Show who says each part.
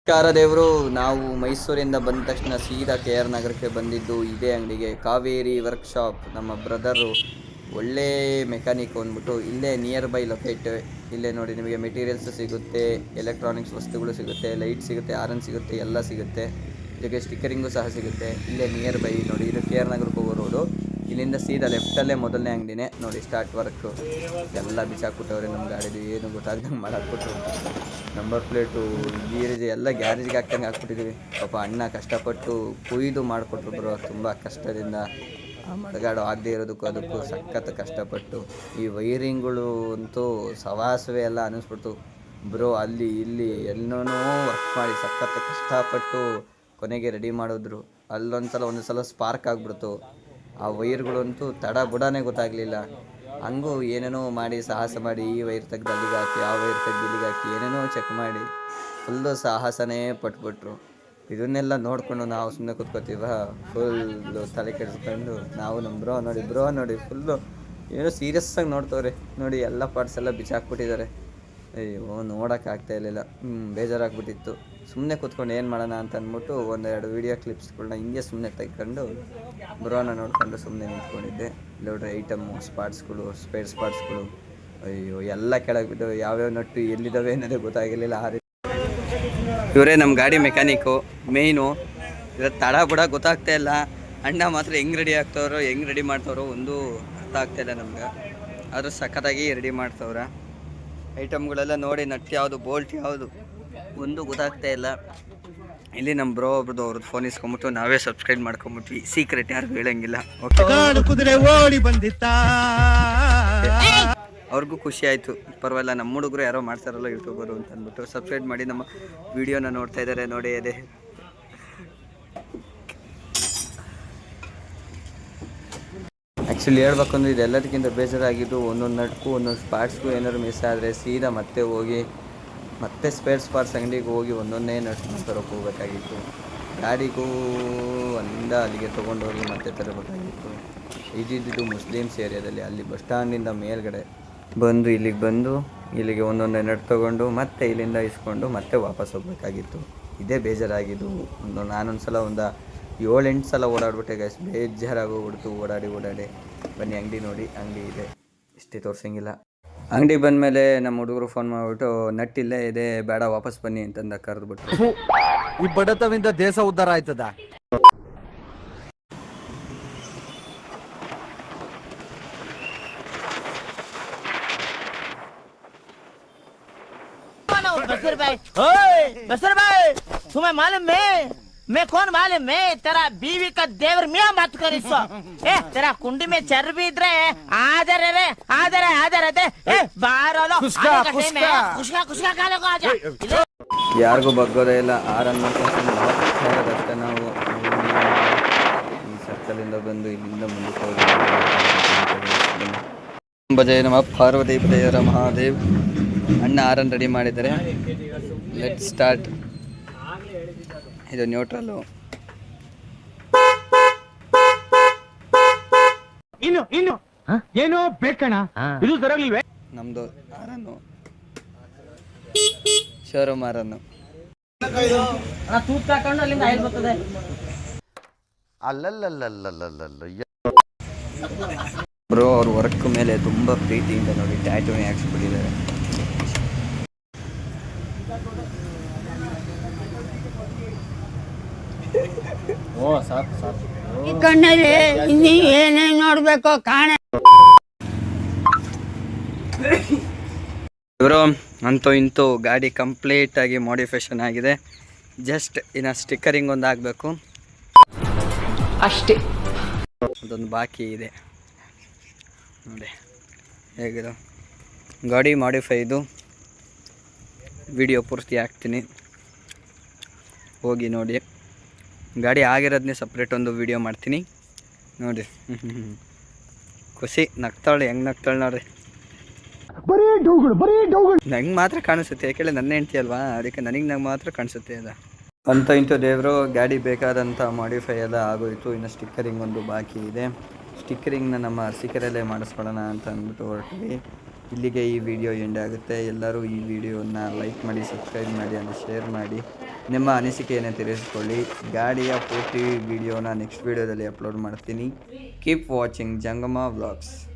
Speaker 1: ನಮಸ್ಕಾರ ದೇವರು. ನಾವು ಮೈಸೂರಿಂದ ಬಂದ ತಕ್ಷಣ ಸೀದಾ KR ನಗರಕ್ಕೆ ಬಂದಿದ್ದು ಇದೇ ಅಂಗಡಿಗೆ, ಕಾವೇರಿ ವರ್ಕ್ಶಾಪ್. ನಮ್ಮ ಬ್ರದರು ಒಳ್ಳೆ ಮೆಕ್ಯಾನಿಕ್ ಅಂದ್ಬಿಟ್ಟು ಇಲ್ಲೇ ನಿಯರ್ ಬೈ ಲೊಕೇಟ್. ಇಲ್ಲೇ ನೋಡಿ, ನಿಮಗೆ ಮೆಟೀರಿಯಲ್ಸ್ ಸಿಗುತ್ತೆ, ಎಲೆಕ್ಟ್ರಾನಿಕ್ಸ್ ವಸ್ತುಗಳು ಸಿಗುತ್ತೆ, ಲೈಟ್ ಸಿಗುತ್ತೆ, ಆರನ್ ಸಿಗುತ್ತೆ, ಎಲ್ಲ ಸಿಗುತ್ತೆ. ಜೊತೆಗೆ ಸ್ಟಿಕ್ಕರಿಂಗು ಸಹ ಸಿಗುತ್ತೆ. ಇಲ್ಲೇ ನಿಯರ್ ಬೈ ನೋಡಿ, ಇದು KR ನಗರಕ್ಕೆ ಹೋಗೋ ರೋಡು. ಇಲ್ಲಿಂದ ಸೀದಾ ಲೆಫ್ಟಲ್ಲೇ ಮೊದಲನೇ ಅಂಗಡಿನೇ ನೋಡಿ. ಸ್ಟಾರ್ಟ್ ವರ್ಕು ಎಲ್ಲ ಬಿಚ್ಚಾಕ್ಬಿಟ್ಟವ್ರೆ. ನಮ್ಮ ಗಾಡಿದು ಏನು ಗೊತ್ತಾಗ್ದಂಗೆ ಮಾಡಾಕ್ಬಿಟ್ರು. ನಂಬರ್ ಪ್ಲೇಟು, ಗೀರೇಜ್ ಎಲ್ಲ ಗ್ಯಾರೇಜ್ಗೆ ಹಾಕ್ದಂಗೆ ಹಾಕ್ಬಿಟ್ಟಿದ್ದೀವಿ. ಪಾಪ ಅಣ್ಣ ಕಷ್ಟಪಟ್ಟು ಕುಯ್ದು ಮಾಡಿಕೊಟ್ರು ಬ್ರೋ. ತುಂಬ ಕಷ್ಟದಿಂದ ಆ ಮಡಗಾಡು ಆಗದೆ ಇರೋದಕ್ಕೂ ಅದಕ್ಕೂ ಸಖತ್ ಕಷ್ಟಪಟ್ಟು. ಈ ವೈರಿಂಗ್ಗಳು ಅಂತೂ ಸವಾಸವೇ ಎಲ್ಲ ಅನ್ನಿಸ್ಬಿಡ್ತು ಬ್ರೋ. ಅಲ್ಲಿ ಇಲ್ಲಿ ಎಲ್ಲನೂ ವರ್ಕ್ ಮಾಡಿ ಸಖತ್ ಕಷ್ಟಪಟ್ಟು ಕೊನೆಗೆ ರೆಡಿ ಮಾಡಿದ್ರು. ಒಂದೊಂದು ಸಲ ಸ್ಪಾರ್ಕ್ ಆಗಿಬಿಡ್ತು. ಆ ವೈರ್ಗಳಂತೂ ತಡ ಬುಡನೇ ಗೊತ್ತಾಗಲಿಲ್ಲ. ಹಂಗೂ ಏನೇನೋ ಮಾಡಿ ಸಾಹಸ ಮಾಡಿ ಈ ವೈರ್ ತೆಗ್ದು ಅಲ್ಲಿಗೆ ಹಾಕಿ, ಆ ವೈರ್ ತೆಗ್ದು ಇಲ್ಲಿಗೆ ಹಾಕಿ, ಏನೇನೋ ಚೆಕ್ ಮಾಡಿ ಫುಲ್ಲು ಸಾಹಸನೇ ಪಟ್ಬಿಟ್ರು. ಇದನ್ನೆಲ್ಲ ನೋಡಿಕೊಂಡು ನಾವು ಸುಮ್ಮನೆ ಕೂತ್ಕೋತೀವ, ಫುಲ್ಲು ತಲೆ ಕೆಡಿಸ್ಕೊಂಡು ನಾವು ನಮ್ಮ ಬ್ರೋ ನೋಡಿ ಫುಲ್ಲು ಏನೋ ಸೀರಿಯಸ್ಸಾಗಿ ನೋಡ್ತವ್ರೆ ನೋಡಿ. ಎಲ್ಲ ಪಾರ್ಟ್ಸ್ ಎಲ್ಲ ಬಿಚ್ಚಾಕ್ಬಿಟ್ಟಿದ್ದಾರೆ. ಅಯ್ಯೋ, ನೋಡೋಕ್ಕಾಗ್ತಾ ಇರಲಿಲ್ಲ. ಬೇಜಾರಾಗ್ಬಿಟ್ಟಿತ್ತು. ಸುಮ್ಮನೆ ಕೂತ್ಕೊಂಡು ಏನು ಮಾಡೋಣ ಅಂತ ಅಂದ್ಬಿಟ್ಟು ಒಂದೆರಡು ವೀಡಿಯೋ ಕ್ಲಿಪ್ಸ್ಗಳನ್ನ ಹಿಂಗೆ ಸುಮ್ಮನೆ ತೆಗ್ಕೊಂಡು ಬ್ರೋನ ನೋಡ್ಕೊಂಡು ಸುಮ್ಮನೆ ನಿಂತ್ಕೊಂಡಿದ್ದೆ. ನೋಡ್ರಿ ಐಟಮ್ಮು, ಸ್ಪೇರ್ ಪಾರ್ಟ್ಸ್ಗಳು ಅಯ್ಯೋ ಎಲ್ಲ ಕೆಳಗೆ ಬಿದ್ದವು. ಯಾವ್ಯಾವ ನಟ್ಟು ಎಲ್ಲಿದ್ದಾವೆ ಅನ್ನೋದೇ ಗೊತ್ತಾಗಿರಲಿಲ್ಲ. ಆ ರೀತಿ ಇವರೇ ನಮ್ಮ ಗಾಡಿ ಮೆಕ್ಯಾನಿಕ್ಕು ಮೇಯ್ನು. ಇರೋ ತಡ ಬುಡ ಗೊತ್ತಾಗ್ತಾ ಇಲ್ಲ. ಅಣ್ಣ ಮಾತ್ರ ಹೆಂಗೆ ರೆಡಿ ಮಾಡ್ತವ್ರೋ ಒಂದು ಅರ್ಥ ಆಗ್ತಾಯಿಲ್ಲ ನಮ್ಗೆ. ಆದರೂ ಸಖತ್ತಾಗಿ ರೆಡಿ ಮಾಡ್ತವ್ರೆ. ಐಟಮ್ಗಳೆಲ್ಲ ನೋಡಿ, ನಟ್ ಯಾವುದು, ಬೋಲ್ಟ್ ಯಾವುದು ಒಂದು ಗೊತ್ತಾಗ್ತಾ ಇಲ್ಲ. ಇಲ್ಲಿ ನಮ್ಮ ಬ್ರೋ ಒಬ್ರದ್ದು ಅವ್ರದ್ದು ಫೋನ್ ಇಸ್ಕೊಂಬಿಟ್ಟು ನಾವೇ ಸಬ್ಸ್ಕ್ರೈಬ್ ಮಾಡ್ಕೊಂಬಿಟ್ವಿ. ಸೀಕ್ರೆಟ್ ಯಾರಿಗೂ ಹೇಳಂಗಿಲ್ಲ. ಅವ್ರಿಗೂ ಖುಷಿ ಆಯಿತು. ಪರವಾಗಿಲ್ಲ, ನಮ್ಮ ಹುಡುಗರು ಯಾರೋ ಮಾಡ್ತಾರಲ್ಲ ಯೂಟ್ಯೂಬರು ಅಂತ ಅಂದ್ಬಿಟ್ಟು ಸಬ್ಸ್ಕ್ರೈಬ್ ಮಾಡಿ ನಮ್ಮ ವಿಡಿಯೋನ ನೋಡ್ತಾ ಇದ್ದಾರೆ ನೋಡಿ. ಅದೇ ಆ್ಯಕ್ಚುಲಿ ಹೇಳ್ಬೇಕಂದ್ರೆ ಇದೆಲ್ಲದಕ್ಕಿಂತ ಬೇಜಾರಾಗಿದ್ದು, ಒಂದೊಂದು ನಟ್ಕು ಒಂದೊಂದು ಪಾರ್ಟ್ಸ್ಗೂ ಏನಾದ್ರು ಮಿಸ್ ಆದರೆ ಸೀದಾ ಮತ್ತೆ ಸ್ಪೇರ್ ಪಾರ್ಟ್ಸ್ ಅಂಗಡಿಗೆ ಹೋಗಿ ಒಂದೊಂದೇ ನಟ್ನ ತರೋಕೆ ಹೋಗ್ಬೇಕಾಗಿತ್ತು. ಗಾಡಿಗೂ ಅಲ್ಲಿಗೆ ತೊಗೊಂಡೋಗಿ ಮತ್ತೆ ತರಬೇಕಾಗಿತ್ತು. ಇದ್ದಿದ್ದು ಮುಸ್ಲಿಮ್ಸ್ ಏರಿಯಾದಲ್ಲಿ, ಅಲ್ಲಿ ಬಸ್ ಸ್ಟ್ಯಾಂಡಿಂದ ಮೇಲ್ಗಡೆ ಇಲ್ಲಿಗೆ ಒಂದೊಂದೇ ನಟ್ ತೊಗೊಂಡು ಮತ್ತೆ ಇಲ್ಲಿಂದ ಇಸ್ಕೊಂಡು ಮತ್ತೆ ವಾಪಸ್ ಹೋಗ್ಬೇಕಾಗಿತ್ತು. ಇದೇ ಬೇಜಾರಾಗಿದ್ದು. ನಾನೊಂದು ಸಲ 7-8 ಸಲ ಓಡಾಡ್ಬಿಟ್ಟೆ ಗೈಸ್. ಬೇಜಾರಾಗೋಗ್ಬಿಡ್ತು ಓಡಾಡಿ. ಬನ್ನಿ ಅಂಗಡಿ ನೋಡಿ, ಅಂಗಡಿ ಇದೆ, ಇಷ್ಟೇ ತೋರಿಸಂಗಿಲ್ಲ. ಅಂಗಡಿ ಬಂದಮೇಲೆ ನಮ್ಮ ಹುಡುಗರು ಫೋನ್ ಮಾಡಿಬಿಟ್ಟು ನಟ್ ಇಲ್ಲೇ ಇದೆ, ಬೇಡ ವಾಪಸ್ ಬನ್ನಿ ಅಂತಂದ ಕರೆದ್ಬಿಟ್ರು.
Speaker 2: ಈ ಬಡತವಿಂದ ದೇಶ ಉದ್ಧಾರ ಆಯ್ತದ.
Speaker 3: बसर भाई तुम्हें मालूम मैं कौन मालूम? मैं तेरा बीवी का देवर मियां मत कर इसको। तेरा कुंडी में चर्बी इधरे आदर बाहर खुशका खा लो आजा।
Speaker 1: ಯಾರಿಗೂ ಬಗ್ಗೋದೇ ಇಲ್ಲ. ಆರನ್ನು ಅಷ್ಟೇ. ನಾವು ಈ ಸರ್ಕಲಿಂದ ಬಂದು ಇಲ್ಲಿಂದ ಮುಂದಕ್ಕೆ ಹೋಗಿ ಭಜಯ ನಮ ಪಾರ್ವತಿ ಭಜಯ ಮಹಾದೇವ್. ಅಣ್ಣ ಆರನ್ ರೆಡಿ ಮಾಡಿದ್ದಾರೆ. Let start. ಇದು ನ್ಯೂಟ್ರಲ್ಲು.
Speaker 4: ಇನ್ನು ಏನೋ ಬೇಕಣ್ಣ, ಇದು ತರಲಿಲ್ವೇ?
Speaker 1: ನಮ್ದು ಆರನ್ನು ಶೋರೂಮ್ ಆರನ್ನು. ಬ್ರೋ ಅವ್ರ ವರ್ಕ್ ಮೇಲೆ ತುಂಬ ಪ್ರೀತಿಯಿಂದ ನೋಡಿ ಟ್ಯಾಟೂನೇ ಹಾಕ್ಸ್ಬಿಟ್ಟಿದ್ದಾರೆ.
Speaker 5: ಕಣ್ಣಲ್ಲಿ ಏನೇನು ನೋಡ್ಬೇಕು ಕಾಣ.
Speaker 1: ಇವರು ಅಂತೂ ಇಂತೂ ಗಾಡಿ ಕಂಪ್ಲೀಟ್ ಆಗಿ ಮಾಡಿಫಿಕೇಶನ್ ಆಗಿದೆ. ಜಸ್ಟ್ ಇನ್ನು ಸ್ಟಿಕ್ಕರಿಂಗ್ ಒಂದು ಆಗಬೇಕು ಅಷ್ಟೇ, ಅದೊಂದು ಬಾಕಿ ಇದೆ ನೋಡಿ. ಹೇಗಿದೆ ಗಾಡಿ ಮಾಡಿಫೈ. ಇದು ವಿಡಿಯೋ ಪೂರ್ತಿ ಹಾಕ್ತೀನಿ, ಹೋಗಿ ನೋಡಿ. ಗಾಡಿ ಆಗಿರೋದನ್ನೇ ಸಪ್ರೇಟ್ ಒಂದು ವಿಡಿಯೋ ಮಾಡ್ತೀನಿ ನೋಡಿ. ಖುಷಿ ನಗ್ತಾಳೆ, ಹೆಂಗೆ ನಗ್ತಾಳೆ ನೋಡ್ರಿ. ನಂಗೆ ಮಾತ್ರ ಕಾಣಿಸುತ್ತೆ, ಯಾಕೆಂದರೆ ನನ್ನ ಹೆಂಡ್ತಿ ಅಲ್ವಾ, ಅದಕ್ಕೆ ನನಗೆ ಮಾತ್ರ ಕಾಣಿಸುತ್ತೆ ಅದು. ಅಂತ ಇಂತೂ ದೇವರು ಗಾಡಿ ಬೇಕಾದಂಥ ಮಾಡಿಫೈ ಎಲ್ಲ ಆಗೋಯಿತು. ಇನ್ನು ಸ್ಟಿಕ್ಕರಿಂಗ್ ಒಂದು ಬಾಕಿ ಇದೆ. ಸ್ಟಿಕ್ಕರಿಂಗ್ನ ನಮ್ಮ ಅರಸೀಕೆರೆಯಲ್ಲೇ ಮಾಡಿಸ್ಕೊಳ್ಳೋಣ ಅಂತ ಅಂದ್ಬಿಟ್ಟು ಹೊರಟ್ವಿ. ಇಲ್ಲಿಗೆ ಈ ವಿಡಿಯೋ ಎಂಡ್ ಆಗುತ್ತೆ. ಎಲ್ಲರೂ ಈ ವಿಡಿಯೋನ ಲೈಕ್ ಮಾಡಿ, ಸಬ್ಸ್ಕ್ರೈಬ್ ಮಾಡಿ and ಶೇರ್ ಮಾಡಿ. ನಿಮ್ಮ ಅನಿಸಿಕೆಯನ್ನು ತಿಳಿಸ್ಕೊಳ್ಳಿ. ಗಾಡಿಯ ಪೂರ್ತಿ ವಿಡಿಯೋನ ನೆಕ್ಸ್ಟ್ ವಿಡಿಯೋದಲ್ಲಿ ಅಪ್ಲೋಡ್ ಮಾಡ್ತೀನಿ. ಕೀಪ್ ವಾಚಿಂಗ್ ಜಂಗಮ ವ್ಲಾಗ್ಸ್.